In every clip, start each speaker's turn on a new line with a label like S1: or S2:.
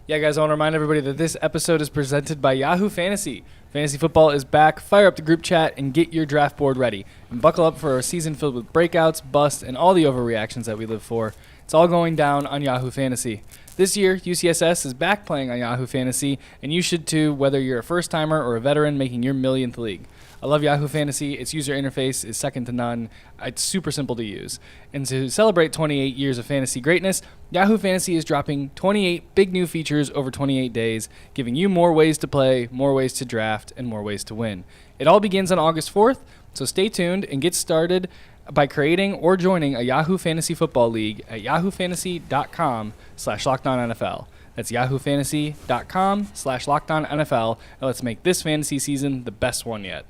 S1: Yeah, guys, I want to remind everybody that this episode is presented by Yahoo Fantasy. Fantasy football is back. Fire up the group chat and get your draft board ready. And buckle up for a season filled with breakouts, busts, and all the overreactions that we live for. It's all going down on Yahoo Fantasy. This year, UCSS is back playing on Yahoo Fantasy, and you should too, whether you're a first-timer or a veteran making your millionth league. I love Yahoo Fantasy. Its user interface is second to none. It's super simple to use. And to celebrate 28 years of fantasy greatness, Yahoo Fantasy is dropping 28 big new features over 28 days, giving you more ways to play, more ways to draft, and more ways to win. It all begins on August 4th, so stay tuned and get started by creating or joining a Yahoo Fantasy Football League at yahoofantasy.com/LockedOnNFL. That's yahoofantasy.com/LockedOnNFL, and let's make this fantasy season the best one yet.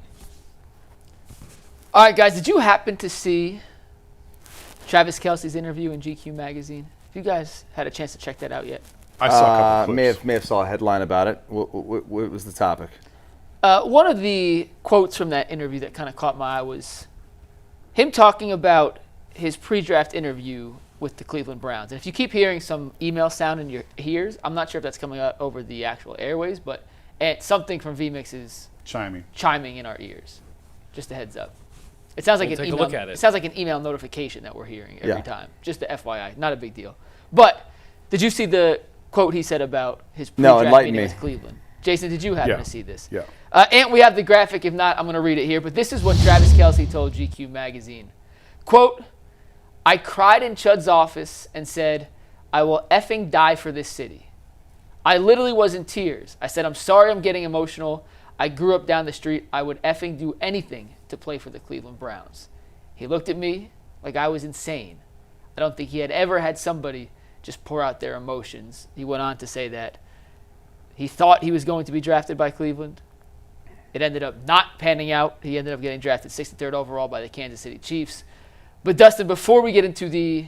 S2: All right, guys, did you happen to see Travis Kelce's interview in GQ magazine? Have you guys had a chance to check that out yet?
S3: I saw a couple of clips.
S4: May have saw a headline about it. What was the topic?
S2: One of the quotes from that interview that kind of caught my eye was him talking about his pre-draft interview with the Cleveland Browns. And if you keep hearing some email sound in your ears, I'm not sure if that's coming out over the actual airways, but something from VMix is chiming in our ears. Just a heads up. It sounds like
S1: We'll take a look at it.
S2: It sounds like an email notification that we're hearing every time. Just the FYI, not a big deal. But did you see the quote he said about his pre-draft meeting with Cleveland? Jason, did you happen to see this?
S3: Yeah.
S2: And we have the graphic. If not, I'm going to read it here. But this is what Travis Kelce told GQ magazine. Quote, "I cried in Chud's office and said, I will effing die for this city. I literally was in tears. I said, I'm sorry I'm getting emotional. I grew up down the street. I would effing do anything to play for the Cleveland Browns. He looked at me like I was insane. I don't think he had ever had somebody just pour out their emotions." He went on to say that he thought he was going to be drafted by Cleveland. It ended up not panning out. He ended up getting drafted 63rd overall by the Kansas City Chiefs. But Dustin, before we get into the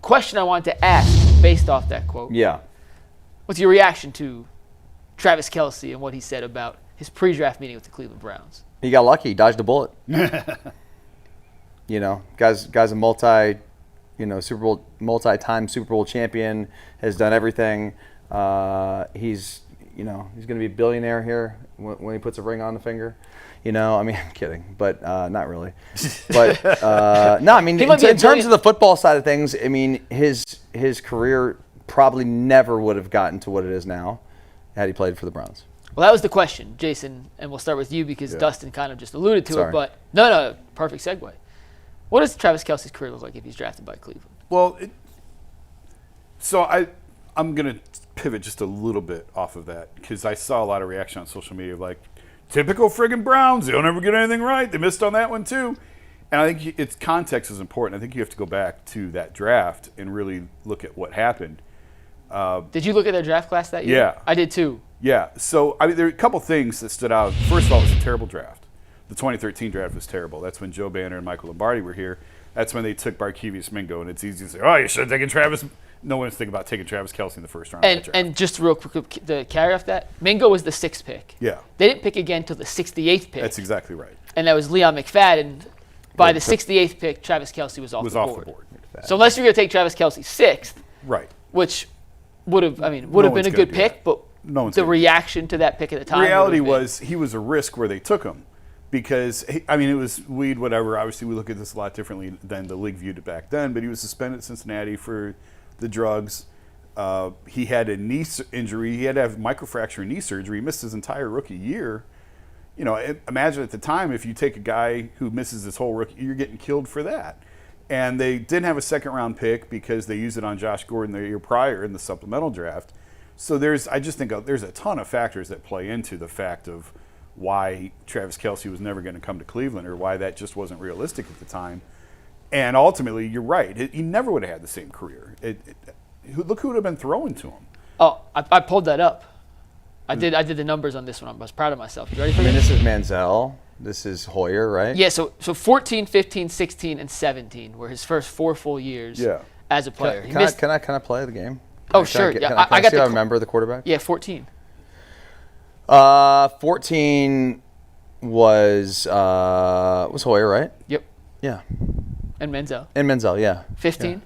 S2: question I wanted to ask based off that quote, what's your reaction to Travis Kelce and what he said about his pre-draft meeting with the Cleveland Browns?
S4: He got lucky. He dodged a bullet. Guy's a multi-time Super Bowl champion, has done everything. He's going to be a billionaire here when he puts a ring on the finger. I'm kidding, but not really. But no, in terms of the football side of things, his career probably never would have gotten to what it is now had he played for the Browns.
S2: Well, that was the question, Jason, and we'll start with you because Dustin kind of just alluded to it. But no, perfect segue. What does Travis Kelce's career look like if he's drafted by Cleveland?
S3: Well, I'm going to pivot just a little bit off of that because I saw a lot of reaction on social media like, typical friggin' Browns, they don't ever get anything right. They missed on that one too. And I think its context is important. I think you have to go back to that draft and really look at what happened.
S2: Did you look at their draft class that year?
S3: Yeah.
S2: I did too.
S3: Yeah. So, there are a couple things that stood out. First of all, it was a terrible draft. The 2013 draft was terrible. That's when Joe Banner and Michael Lombardi were here. That's when they took Barkevius Mingo, and it's easy to say, oh, you should have taken Travis. No one's thinking about taking Travis Kelce in the first round.
S2: And just real quick, to carry off that, Mingo was the 6th pick.
S3: Yeah.
S2: They didn't pick again until the 68th pick.
S3: That's exactly right.
S2: And that was Leon McFadden. By the 68th pick, Travis Kelce was off the board. So unless you're going to take Travis Kelce 6th,
S3: right,
S2: which would have been a good pick, but the reaction to that pick at the time.
S3: The reality was he was a risk where they took him because, it was weed, whatever. Obviously, we look at this a lot differently than the league viewed it back then, but he was suspended at Cincinnati for the drugs. He had a knee injury. He had to have microfracture knee surgery. He missed his entire rookie year. Imagine at the time if you take a guy who misses his whole rookie, you're getting killed for that. And they didn't have a second-round pick because they used it on Josh Gordon the year prior in the supplemental draft. So I just think there's a ton of factors that play into the fact of why Travis Kelce was never going to come to Cleveland or why that just wasn't realistic at the time. And ultimately, you're right. He never would have had the same career. Look who would have been throwing to him.
S2: Oh, I pulled that up. I did the numbers on this one. I was proud of myself. You ready for this?
S4: This is Manziel. This is Hoyer, right?
S2: Yeah, so 14, 15, 16, and 17 were his first 4 full years as a player.
S4: Can I play the game?
S2: Oh, sure.
S4: Can I see how I remember the quarterback?
S2: Yeah, 14.
S4: 14 was Hoyer, right?
S2: Yep.
S4: Yeah.
S2: And Manziel.
S4: Yeah.
S2: 15?
S4: Yeah.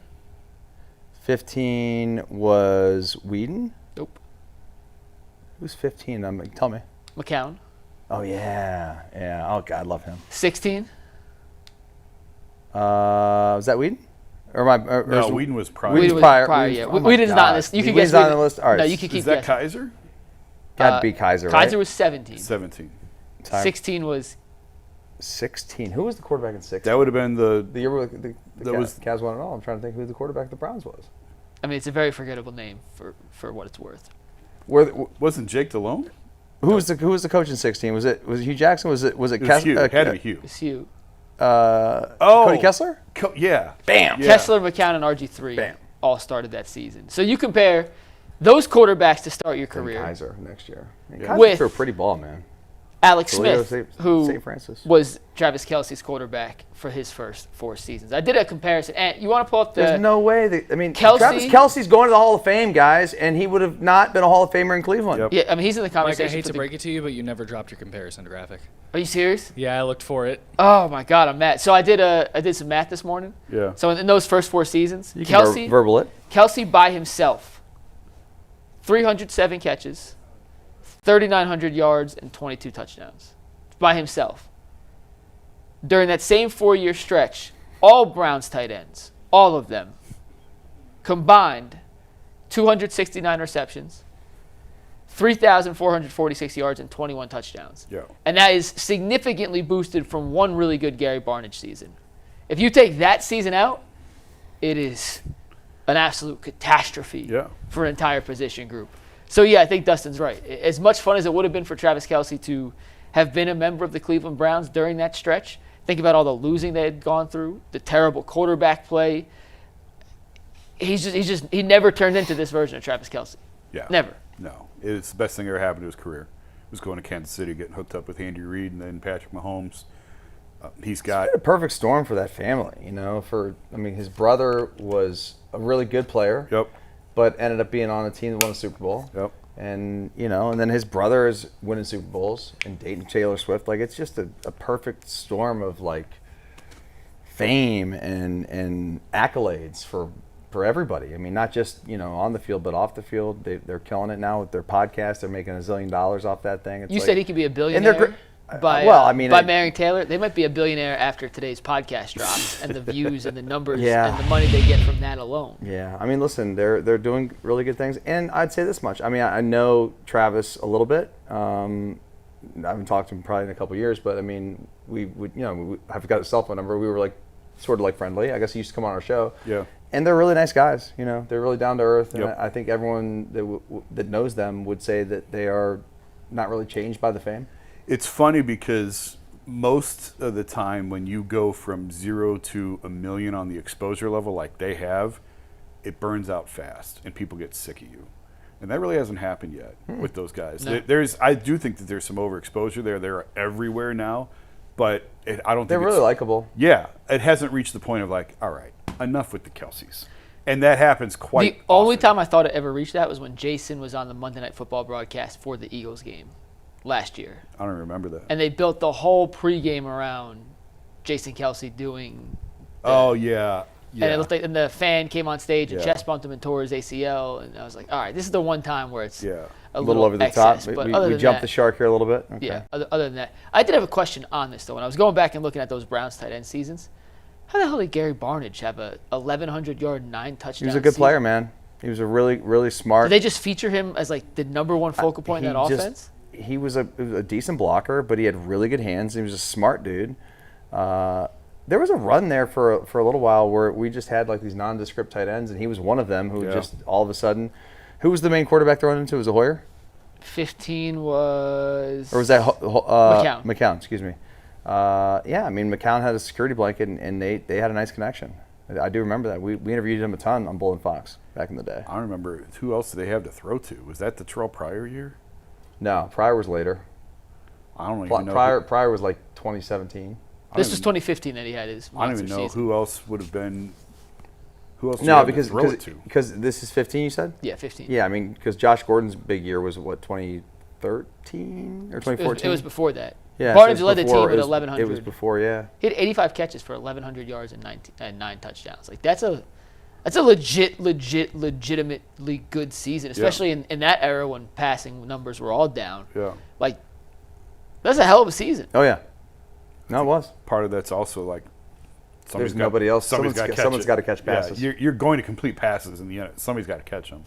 S4: 15 was Whedon?
S2: Nope.
S4: Who's 15? Tell me.
S2: McCown.
S4: Oh, yeah. Yeah. Oh, God, I love him.
S2: 16.
S4: Was that Whedon?
S3: No, Whedon was prior.
S2: Whedon was prior, yeah. Whedon's not on this. You could guess
S4: Whedon's not on the list? All right.
S2: No, you could keep
S3: Is that
S2: guessing.
S3: Kaiser?
S4: Got to be Kaiser, right?
S2: Kaiser was 17.
S3: 17.
S2: 16 was
S4: 16. Who was the quarterback in 16?
S3: That would have been
S4: The year where the
S3: was-
S4: Cavs won it all. I'm trying to think who the quarterback of the Browns was.
S2: I mean, it's a very forgettable name for what it's worth.
S3: wasn't Jake Delhomme?
S4: Who was the coach in 16? Was it Hugh Jackson? Was it
S3: It was Hugh. It had to be Hugh.
S2: It's Hugh.
S4: Cody Kessler?
S3: Yeah.
S4: Bam.
S3: Yeah.
S2: Kessler, McCown, and RG3
S4: Bam.
S2: all started that season. So you compare those quarterbacks to start your career.
S4: Kaiser next year.
S3: Yeah.
S4: Kaiser
S2: With-
S4: threw a pretty ball, man.
S2: Alex
S4: Toledo,
S2: Smith,
S4: St.
S2: who
S4: Francis.
S2: was Travis Kelce's quarterback for his first 4 seasons. I did a comparison. And you want to pull up the
S4: There's no way.
S2: Kelce-
S4: Travis Kelce's going to the Hall of Fame, guys, and he would have not been a Hall of Famer in Cleveland.
S3: Yep.
S2: Yeah, I mean, he's in the
S1: Mike, I
S2: conversation.
S1: hate
S2: for
S1: to
S2: the-
S1: break it to you, but you never dropped your comparison graphic.
S2: Are you serious?
S1: Yeah, I looked for it.
S2: Oh my God, I'm mad. So I did some math this morning.
S3: Yeah.
S2: So in those first 4 seasons,
S4: You can
S2: Kelce
S4: verbal it.
S2: Kelce by himself, 307 catches, 3,900 yards, and 22 touchdowns. By himself. During that same 4-year stretch, all Browns tight ends, all of them, combined 269 receptions, 3,446 yards, and 21 touchdowns.
S3: Yeah.
S2: And that is significantly boosted from one really good Gary Barnage season. If you take that season out, it is an absolute catastrophe for an entire position group. So, yeah, I think Dustin's right. As much fun as it would have been for Travis Kelce to have been a member of the Cleveland Browns during that stretch, think about all the losing they had gone through, the terrible quarterback play. He never turned into this version of Travis Kelce.
S3: Yeah.
S2: Never.
S3: No. It's the best thing that ever happened to his career. It was going to Kansas City, getting hooked up with Andy Reid and then Patrick Mahomes. He's got
S4: a perfect storm for that family, his brother was a really good player.
S3: Yep.
S4: But ended up being on a team that won a Super Bowl.
S3: Yep.
S4: And and then his brother is winning Super Bowls and dating Taylor Swift. Like, it's just a perfect storm of fame and accolades for everybody. I mean, not just on the field, but off the field. They're killing it now with their podcast. They're making $1 zillion off that thing.
S2: You said he could be a billionaire by marrying Taylor. They might be a billionaire after today's podcast drops and the views and the numbers and the money they get from that alone.
S4: Yeah, I mean, listen, they're doing really good things, and I'd say this much. I mean, I know Travis a little bit. I haven't talked to him probably in a couple of years, but I mean, we have got his cell phone number. We were sort of friendly. I guess he used to come on our show.
S3: Yeah.
S4: And they're really nice guys. They're really down to earth, and
S3: Yep.
S4: I think everyone that knows them would say that they are not really changed by the fame.
S3: It's funny because most of the time when you go from 0 to 1 million on the exposure level like they have, it burns out fast and people get sick of you. And that really hasn't happened yet with those guys.
S2: No.
S3: I do think that there's some overexposure there. They're everywhere now, but I don't think
S4: They're really likable.
S3: Yeah, it hasn't reached the point of all right, enough with the Kelces. And that happens quite
S2: The only
S3: often.
S2: time I thought it ever reached that was when Jason was on the Monday Night Football broadcast for the Eagles game last year.
S3: I don't remember that.
S2: And they built the whole pregame around Jason Kelce doing
S3: Oh, yeah.
S2: and it looked like, and the fan came on stage and
S3: Yeah.
S2: chest bumped him and tore his ACL, and I was like, all right, this is the one time where it's
S3: Yeah.
S2: a
S4: little over the
S2: excess,
S4: top.
S2: But
S4: We
S2: other than
S4: jumped
S2: that,
S4: the shark here a little bit. Okay.
S2: yeah. Other than that, I did have a question on this though. When I was going back and looking at those Browns tight end seasons, how the hell did Gary Barnage have a 1,100-yard 9 touchdown?
S4: He was a good
S2: season?
S4: player, man. He was a really, really smart.
S2: Did they just feature him as the number one focal point in that offense?
S4: He was a decent blocker, but he had really good hands. He was a smart dude. There was a run there for a little while where we just had these nondescript tight ends, and he was one of them who just all of a sudden. Who was the main quarterback thrown into? Was it Hoyer?
S2: 15 was.
S4: Or was that
S2: McCown?
S4: McCown, excuse me. Yeah, I mean, McCown had a security blanket, and they had a nice connection. I do remember that. We interviewed him a ton on Bull and Fox back in the day.
S3: I don't remember. Who else did they have to throw to? Was that the Terrell Pryor year?
S4: No, Pryor was later.
S3: I don't even know.
S4: Pryor was 2017.
S2: This was 2015 that he had his.
S3: I don't even know
S2: season.
S3: who else would have been. Who else?
S4: No,
S3: did you have to throw it to?
S4: because this is 15. You said?
S2: Yeah, 15.
S4: Yeah, I mean, because Josh Gordon's big year was what 2013 or 2014.
S2: It was before that.
S4: Yeah,
S2: Barnage
S4: so
S2: led the team with
S4: it was
S2: 1,100.
S4: It was before, yeah.
S2: He had 85 catches for 1,100 yards and 9 touchdowns. That's a That's a legitimately good season, especially in that era when passing numbers were all down.
S3: Yeah.
S2: Like, that's a hell of a season.
S4: Oh yeah. No, it was.
S3: Part of that's also like
S4: There's nobody else.
S3: Someone's got
S4: to catch passes.
S3: Yeah, you're going to complete passes in the end. Somebody's got to catch them.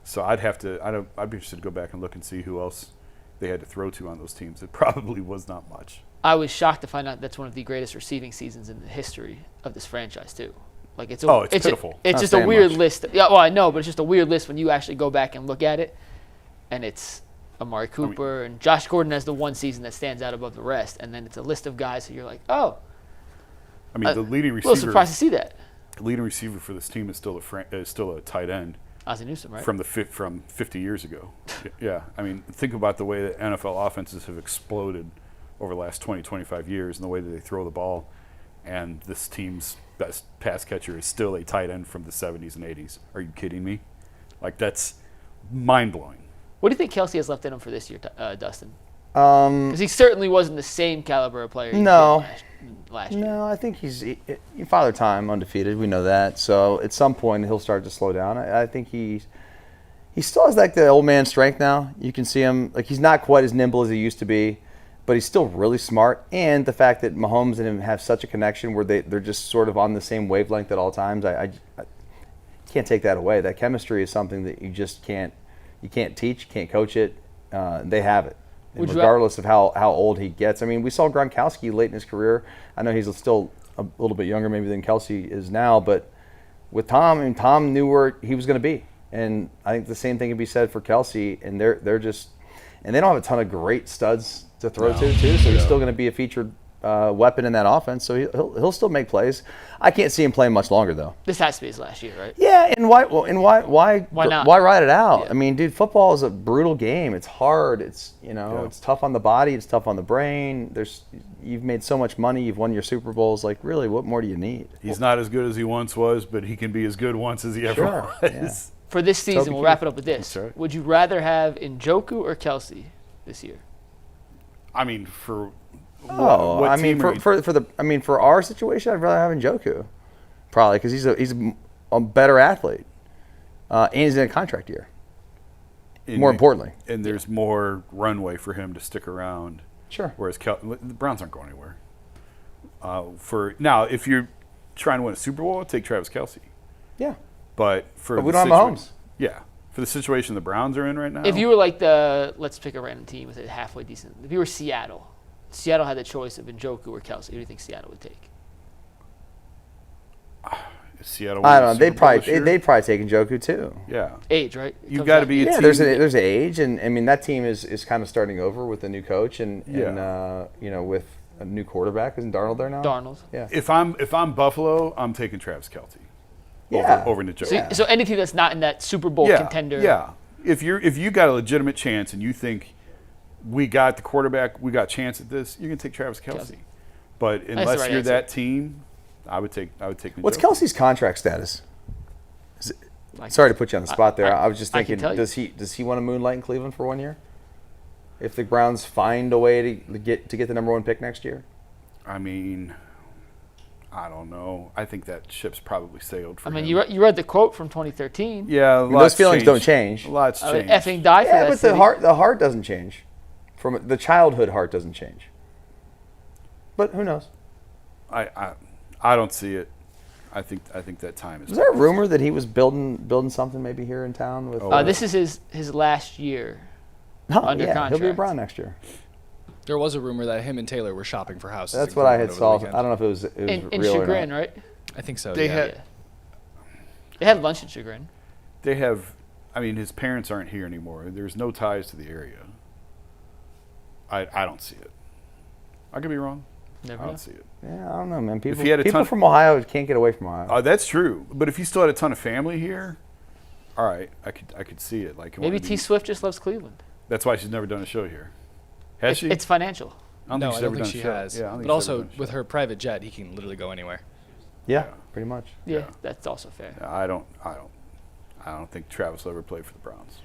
S3: So I'd be interested to go back and look and see who else they had to throw to on those teams. It probably was not much.
S2: I was shocked to find out that's one of the greatest receiving seasons in the history of this franchise too. Like it's
S3: pitiful.
S2: It's
S4: Not
S2: just a
S4: saying
S2: weird
S4: much.
S2: list. Yeah, well I know, but it's just a weird list when you actually go back and look at it, and it's Amari Cooper and Josh Gordon has the one season that stands out above the rest, and then it's a list of guys who you're like, oh.
S3: I mean, the leading
S2: A little
S3: receiver.
S2: surprised to see that.
S3: The leading receiver for this team is still a tight end.
S2: Ozzie Newsome, right?
S3: From 50 years ago. Yeah. I mean, think about the way that NFL offenses have exploded over the last 20, 25 years and the way that they throw the ball. And this team's best pass catcher is still a tight end from the 70s and 80s. Are you kidding me? Like, that's mind-blowing.
S2: What do you think Kelce has left in him for this year, Dustin?
S4: Um,
S2: Because he certainly wasn't the same caliber of player he
S4: No.
S2: did last year.
S4: No, I think he's Father Time, undefeated. We know that. So at some point he'll start to slow down. I think he still has like the old man strength now. You can see him like he's not quite as nimble as he used to be, but he's still really smart. And the fact that Mahomes and him have such a connection where they're just sort of on the same wavelength at all times. I can't take that away. That chemistry is something that you just can't teach, you can't coach it. They have it. And regardless of how old he gets. I mean, we saw Gronkowski late in his career. I know he's still a little bit younger maybe than Kelce is now, but with Tom, and Tom knew where he was going to be. And I think the same thing can be said for Kelce. And they're just – and they don't have a ton of great studs to throw to, too, so he's still going to be a featured weapon in that offense. So he'll still make plays. I can't see him playing much longer, though.
S2: This has to be his last year, right?
S4: Yeah, and why
S2: not?
S4: Why ride it out?
S2: Yeah.
S4: I mean, dude, football is a brutal game. It's hard. It's it's tough on the body. It's tough on the brain. You've made so much money. You've won your Super Bowls. Like, really, what more do you need?
S3: He's not as good as he once was, but he can be as good once as he ever was.
S4: Yeah.
S2: For this season, we'll wrap it up with this.
S3: That's right.
S2: Would you rather have Njoku or Kelce this year?
S3: I mean, for
S4: Oh,
S3: what
S4: I mean,
S3: team
S4: for our situation, I'd rather have Njoku, probably because he's a better athlete, and he's in a contract year. More importantly,
S3: and there's more runway for him to stick around.
S4: Sure.
S3: Whereas the Browns aren't going anywhere. Now, if you're trying to win a Super Bowl, I'd take Travis Kelce.
S4: Yeah.
S3: But
S4: we don't have Mahomes.
S3: Yeah. For the situation the Browns are in right now.
S2: If you were like let's pick a random team with a halfway decent. If you were Seattle had the choice of Njoku or Kelce. Who do you think Seattle would take?
S3: Seattle.
S4: I don't know. They'd probably take Njoku too.
S3: Yeah.
S2: Age, right?
S3: You've got to be a team.
S4: There's age, and I mean that team is kind of starting over with a new coach and with a new quarterback. Isn't Darnold there now?
S2: Darnold.
S4: Yeah.
S3: If I'm Buffalo, I'm taking Travis Kelce.
S4: Yeah.
S3: Over Njoku.
S2: So anything that's not in that Super Bowl contender.
S3: Yeah. If you got a legitimate chance and you think we got the quarterback, we got a chance at this, you can take Travis Kelce. But unless
S2: right
S3: you're
S2: answer.
S3: that team, I would take Njoku.
S4: What's Kelsey's contract status? Sorry to put you on the spot there. I was just
S2: I can
S4: thinking,
S2: tell you.
S4: does he want to moonlight in Cleveland for 1 year? If the Browns find a way to get the number one pick next year?
S3: I mean, I don't know. I think that ship's probably sailed for him.
S2: you read the quote from 2013.
S3: Yeah,
S4: Those feelings don't change.
S3: A lot's
S2: I would
S3: changed.
S2: effing die for
S4: Yeah,
S2: that
S4: but
S2: city.
S4: the heart doesn't change. From the childhood heart doesn't change. But who knows?
S3: I don't see it. I think that time is.
S4: Was there a rumor that he was building something maybe here in town with?
S2: This is his last year under contract.
S4: He'll be a Brown next year.
S1: There was a rumor that him and Taylor were shopping for houses.
S4: That's
S1: in
S4: what I
S1: Cleveland
S4: had
S1: over
S4: saw.
S1: the
S4: I
S1: weekend.
S4: don't know if it was
S2: in
S4: real
S2: Chagrin,
S4: or not.
S2: right?
S1: I think so.
S3: They
S1: yeah.
S3: had-
S2: They had lunch in Chagrin.
S3: They have. I mean, his parents aren't here anymore. There's no ties to the area. I don't see it. I could be wrong.
S2: Never
S3: I
S2: know.
S3: don't see it.
S4: Yeah, I don't know, man. People,
S3: he had a
S4: people
S3: ton-
S4: from Ohio can't get away from Ohio.
S3: That's true. But if you still had a ton of family here, all right, I could see it. Like
S2: Maybe T Swift just loves Cleveland.
S3: That's why she's never done a show here. Has she?
S2: It's financial.
S1: No, I
S3: she's
S1: don't
S3: ever
S1: think
S3: done
S1: she
S3: a show.
S1: has.
S3: Yeah, I don't think
S1: But
S3: she's ever
S1: also,
S3: done a
S1: with
S3: show.
S1: her private jet, he can literally go anywhere.
S4: Yeah, pretty much.
S2: Yeah, that's also fair.
S3: I don't think Travis will ever play for the Browns.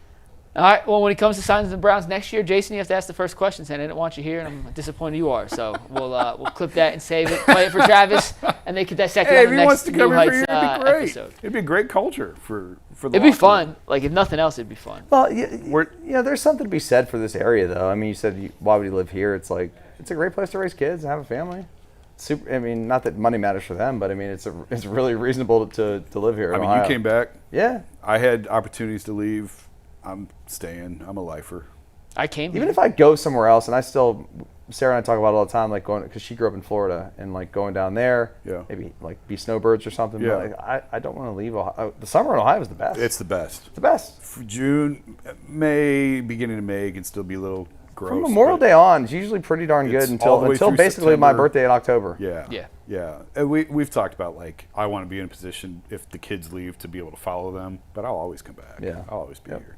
S2: All right. Well, when it comes to signs the Browns next year, Jason, you have to ask the first question. Saying I didn't want you here, and I'm disappointed you are. So we'll clip that and save it, play it for Travis, and they could dissect it
S3: Hey,
S2: on
S3: if
S2: the
S3: he wants
S2: next
S3: to come
S2: New
S3: in for
S2: Heights
S3: you, it'd be great.
S2: episode.
S3: It'd be a great culture for the
S2: It'd be
S3: locker
S2: fun.
S3: room.
S2: Like if nothing else, it'd be fun.
S4: Well, yeah, there's something to be said for this area, though. I mean, you said why would you live here? It's like it's a great place to raise kids and have a family. Super. I mean, not that money matters for them, but I mean, it's really reasonable to live here.
S3: I
S4: in
S3: mean,
S4: Ohio.
S3: you came back.
S4: Yeah.
S3: I had opportunities to leave. I'm staying. I'm a lifer.
S2: I came
S4: Even
S2: here.
S4: if I go somewhere else, and Sarah and I talk about it all the time, like going because she grew up in Florida and like going down there,
S3: Yeah.
S4: maybe like be snowbirds or something.
S3: Yeah.
S4: But like, I don't want to leave Ohio. The summer in Ohio is the best.
S3: It's the best.
S4: It's the best.
S3: June, May, beginning of May can still be a little gross.
S4: From Memorial
S3: but
S4: Day on, it's usually pretty darn good
S3: It's all the way
S4: until
S3: through
S4: basically my
S3: September.
S4: birthday in October.
S3: Yeah.
S2: Yeah.
S3: Yeah. And we've talked about, like, I want to be in a position, if the kids leave, to be able to follow them. But I'll always come back.
S4: Yeah.
S3: I'll always be
S4: Yep.
S3: here.